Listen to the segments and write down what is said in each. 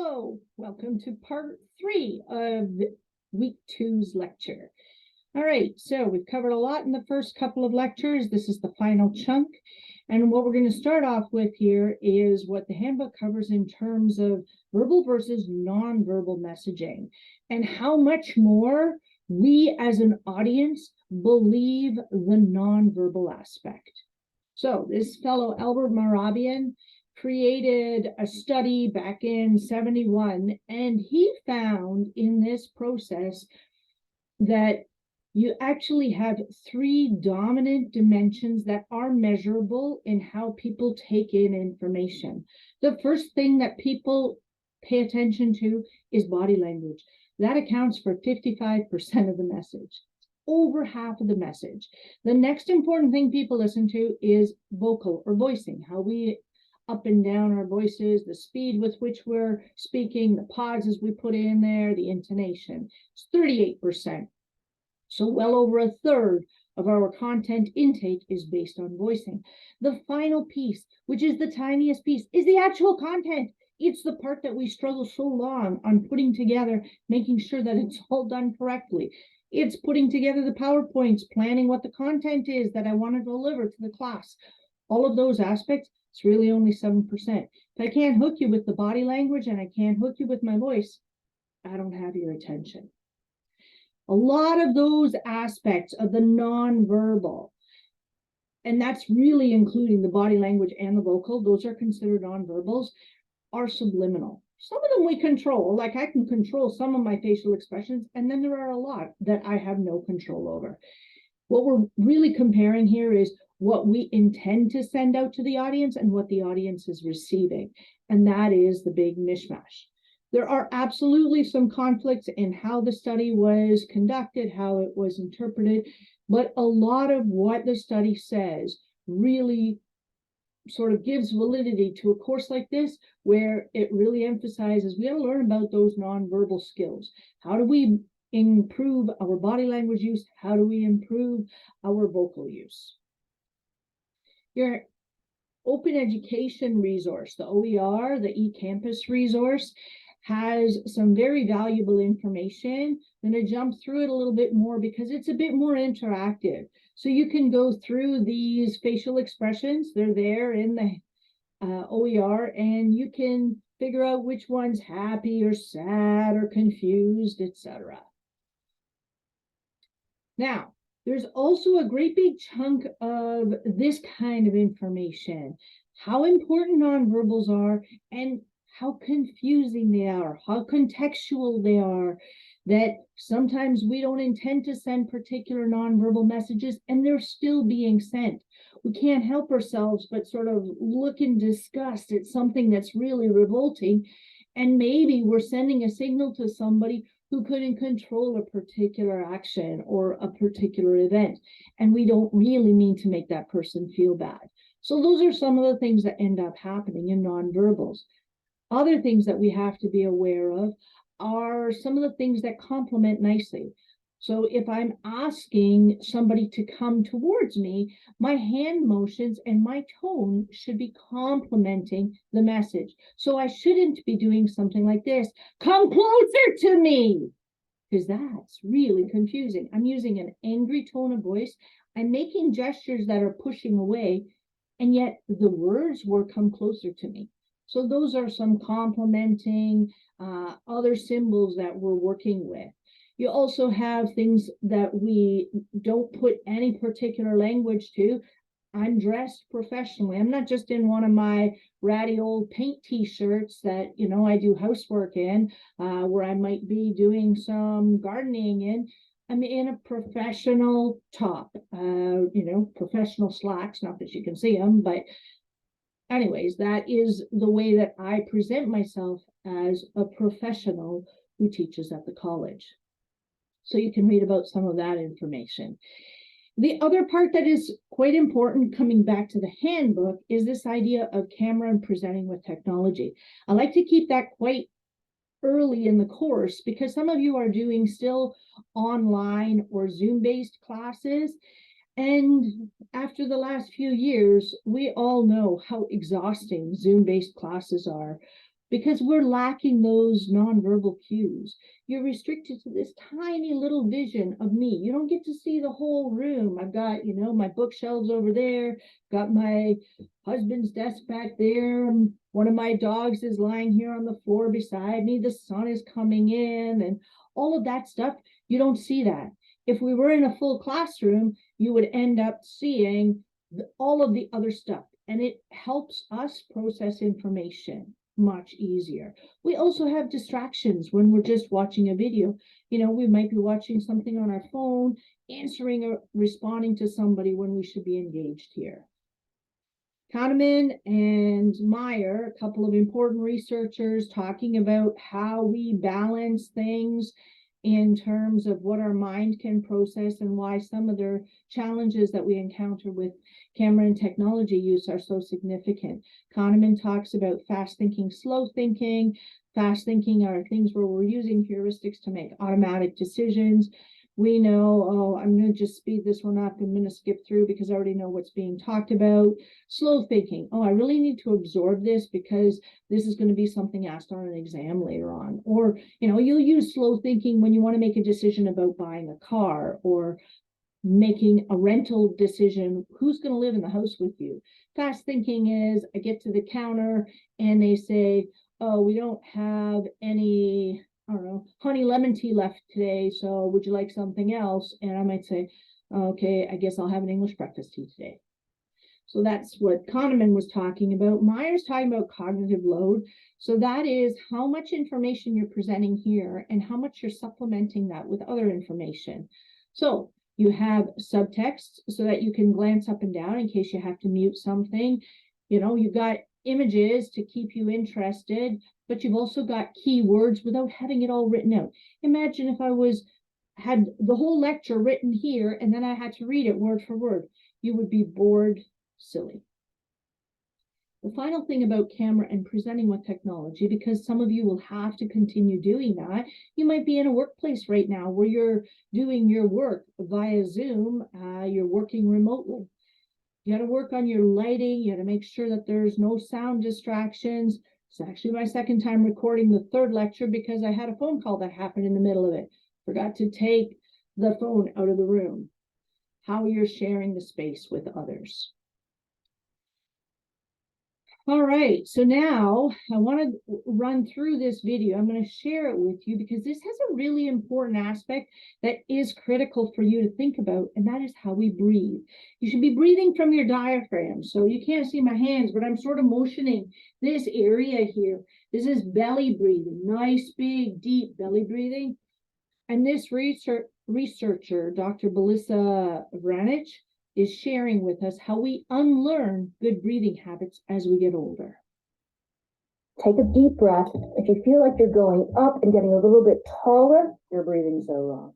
Hello, welcome to part 3 of week 2's lecture. All right, so we've covered a lot in the first couple of lectures. This is the final chunk. And what we're going to start off with here is what the handbook covers in terms of verbal versus nonverbal messaging and how much more we as an audience believe the nonverbal aspect. So this fellow, Albert Mehrabian, created a study back in 71, and he found in this process that you actually have 3 dominant dimensions that are measurable in how people take in information. The first thing that people pay attention to is body language. That accounts for 55% of the message, over half of the message. The next important thing people listen to is vocal or voicing, how we up and down our voices, the speed with which we're speaking, the pauses we put in there, the intonation. It's 38%. So well over a third of our content intake is based on voicing. The final piece, which is the tiniest piece, is the actual content. It's the part that we struggle so long on putting together, making sure that it's all done correctly. It's putting together the PowerPoints, planning what the content is that I want to deliver to the class. All of those aspects, it's really only 7%. If I can't hook you with the body language and I can't hook you with my voice, I don't have your attention. A lot of those aspects of the nonverbal, and that's really including the body language and the vocal, those are considered nonverbals, are subliminal. Some of them we control, like I can control some of my facial expressions, and then there are a lot that I have no control over. What we're really comparing here is what we intend to send out to the audience and what the audience is receiving, and that is the big mishmash. There are absolutely some conflicts in how the study was conducted, how it was interpreted, but a lot of what the study says really sort of gives validity to a course like this, where it really emphasizes we got to learn about those nonverbal skills. How do we improve our body language use? How do we improve our vocal use? Your open education resource, the OER, the eCampus resource, has some very valuable information. I'm going to jump through it a little bit more because it's a bit more interactive. So you can go through these facial expressions. They're there in the OER, and you can figure out which one's happy or sad or confused, etc. Now, there's also a great big chunk of this kind of information, how important nonverbals are and how confusing they are, how contextual they are, that sometimes we don't intend to send particular nonverbal messages and they're still being sent. We can't help ourselves but sort of look in disgust at something that's really revolting, and maybe we're sending a signal to somebody who couldn't control a particular action or a particular event, and we don't really mean to make that person feel bad. So those are some of the things that end up happening in nonverbals. Other things that we have to be aware of are some of the things that complement nicely. So if I'm asking somebody to come towards me, my hand motions and my tone should be complementing the message. So I shouldn't be doing something like this, come closer to me, because that's really confusing. I'm using an angry tone of voice. I'm making gestures that are pushing away, and yet the words were come closer to me. So those are some complementing other symbols that we're working with. You also have things that we don't put any particular language to. I'm dressed professionally. I'm not just in one of my ratty old paint t-shirts that, I do housework in, where I might be doing some gardening in. I'm in a professional top, professional slacks, not that you can see them, but anyways, that is the way that I present myself as a professional who teaches at the college. So you can read about some of that information. The other part that is quite important, coming back to the handbook, is this idea of camera and presenting with technology. I like to keep that quite early in the course because some of you are doing still online or Zoom-based classes. And after the last few years, we all know how exhausting Zoom-based classes are. because we're lacking those nonverbal cues. You're restricted to this tiny little vision of me. You don't get to see the whole room. I've got, my bookshelves over there, got my husband's desk back there. One of my dogs is lying here on the floor beside me. The sun is coming in and all of that stuff. You don't see that. If we were in a full classroom, you would end up seeing all of the other stuff, and it helps us process information much easier. We also have distractions when we're just watching a video. We might be watching something on our phone, answering or responding to somebody when we should be engaged here. Kahneman and Meyer, a couple of important researchers, talking about how we balance things in terms of what our mind can process and why some of their challenges that we encounter with camera and technology use are so significant. Kahneman talks about fast thinking, slow thinking. Fast thinking are things where we're using heuristics to make automatic decisions. We know, I'm going to just speed this one up. I'm going to skip through because I already know what's being talked about. Slow thinking. I really need to absorb this because this is going to be something asked on an exam later on. Or, you'll use slow thinking when you want to make a decision about buying a car or making a rental decision. Who's going to live in the house with you? Fast thinking is I get to the counter and they say, oh, we don't have any, I don't know, honey lemon tea left today, so would you like something else? And I might say, okay, I guess I'll have an English breakfast tea today. So that's what Kahneman was talking about. Meyer's talking about cognitive load. So that is how much information you're presenting here and how much you're supplementing that with other information. So you have subtext so that you can glance up and down in case you have to mute something. You've got images to keep you interested, but you've also got keywords without having it all written out. Imagine if I had the whole lecture written here and then I had to read it word for word. You would be bored silly. The final thing about camera and presenting with technology, because some of you will have to continue doing that, you might be in a workplace right now where you're doing your work via Zoom, you're working remotely. You got to work on your lighting. You got to make sure that there's no sound distractions. It's actually my second time recording the third lecture because I had a phone call that happened in the middle of it. Forgot to take the phone out of the room. How you're sharing the space with others. All right, so now I want to run through this video. I'm going to share it with you because this has a really important aspect that is critical for you to think about, and that is how we breathe. You should be breathing from your diaphragm. So you can't see my hands, but I'm sort of motioning this area here. This is belly breathing, nice, big, deep belly breathing. And this researcher, Dr. Belisa Vranic, is sharing with us how we unlearn good breathing habits as we get older. Take a deep breath. If you feel like you're going up and getting a little bit taller, you're breathing so wrong.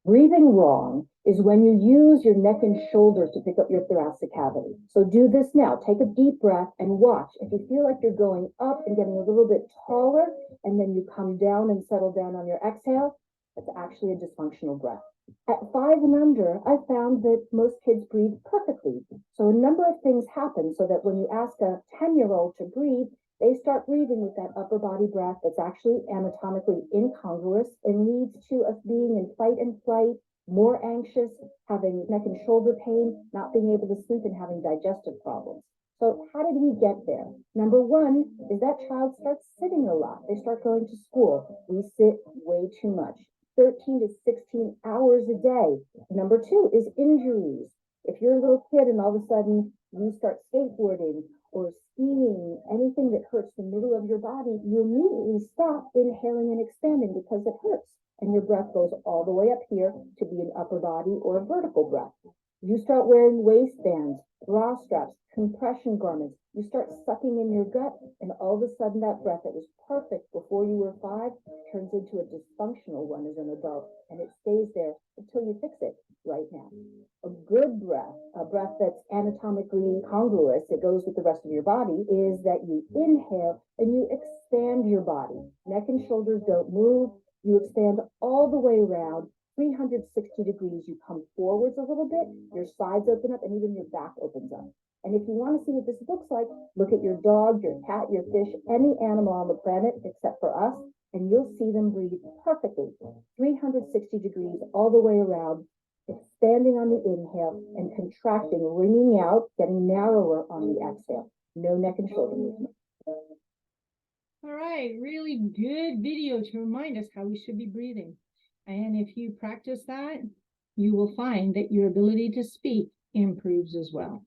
Breathing wrong is when you use your neck and shoulders to pick up your thoracic cavity. So do this now. Take a deep breath and watch. If you feel like you're going up and getting a little bit taller, and then you come down and settle down on your exhale, that's actually a dysfunctional breath. At 5 and under, I found that most kids breathe perfectly. So a number of things happen so that when you ask a 10-year-old to breathe, they start breathing with that upper body breath that's actually anatomically incongruous and leads to us being in fight and flight, more anxious, having neck and shoulder pain, not being able to sleep, and having digestive problems. So how did we get there? Number one is that child starts sitting a lot. They start going to school. We sit way too much. 13 to 16 hours a day. Number two is injuries. If you're a little kid and all of a sudden you start skateboarding or skiing, anything that hurts the middle of your body, you immediately stop inhaling and expanding because it hurts. And your breath goes all the way up here to be an upper body or a vertical breath. You start wearing waistbands, bra straps, compression garments. You start sucking in your gut, and all of a sudden that breath that was perfect before you were 5 turns into a dysfunctional one as an adult, and it stays there until you fix it right now. A good breath, a breath that's anatomically congruous, it goes with the rest of your body, is that you inhale and you expand your body. Neck and shoulders don't move. You expand all the way around. 360 degrees, you come forwards a little bit, your sides open up, and even your back opens up. And if you want to see what this looks like, look at your dog, your cat, your fish, any animal on the planet except for us, and you'll see them breathe perfectly, 360 degrees all the way around, expanding on the inhale and contracting, wringing out, getting narrower on the exhale. No neck and shoulder movement. All right, really good video to remind us how we should be breathing. And if you practice that, you will find that your ability to speak improves as well.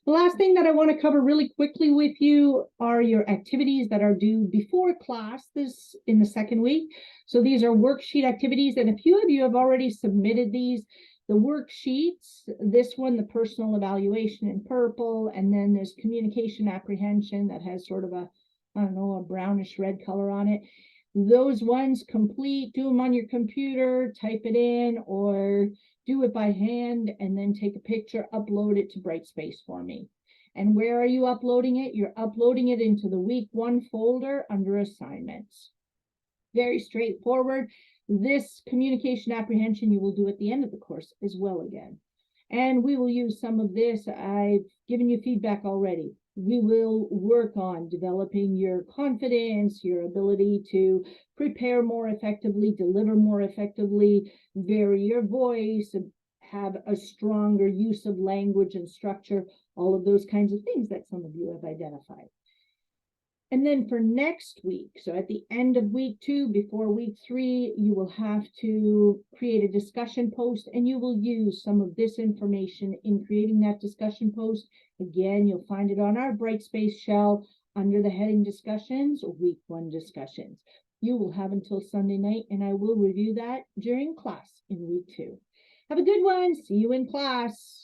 The last thing that I want to cover really quickly with you are your activities that are due before class this in the second week. So these are worksheet activities, and a few of you have already submitted these. The worksheets, this one, the personal evaluation in purple, and then there's communication apprehension that has sort of a, I don't know, a brownish red color on it. Those ones complete, do them on your computer, type it in, or do it by hand, and then take a picture, upload it to Brightspace for me. And where are you uploading it? You're uploading it into the week 1 folder under assignments. Very straightforward. This communication apprehension you will do at the end of the course as well again. And we will use some of this. I've given you feedback already. We will work on developing your confidence, your ability to prepare more effectively, deliver more effectively, vary your voice, have a stronger use of language and structure, all of those kinds of things that some of you have identified. And then for next week, so at the end of week 2, before week 3, you will have to create a discussion post, and you will use some of this information in creating that discussion post. Again, you'll find it on our Brightspace shell under the heading discussions, week 1 discussions. You will have until Sunday night, and I will review that during class in week 2. Have a good one. See you in class.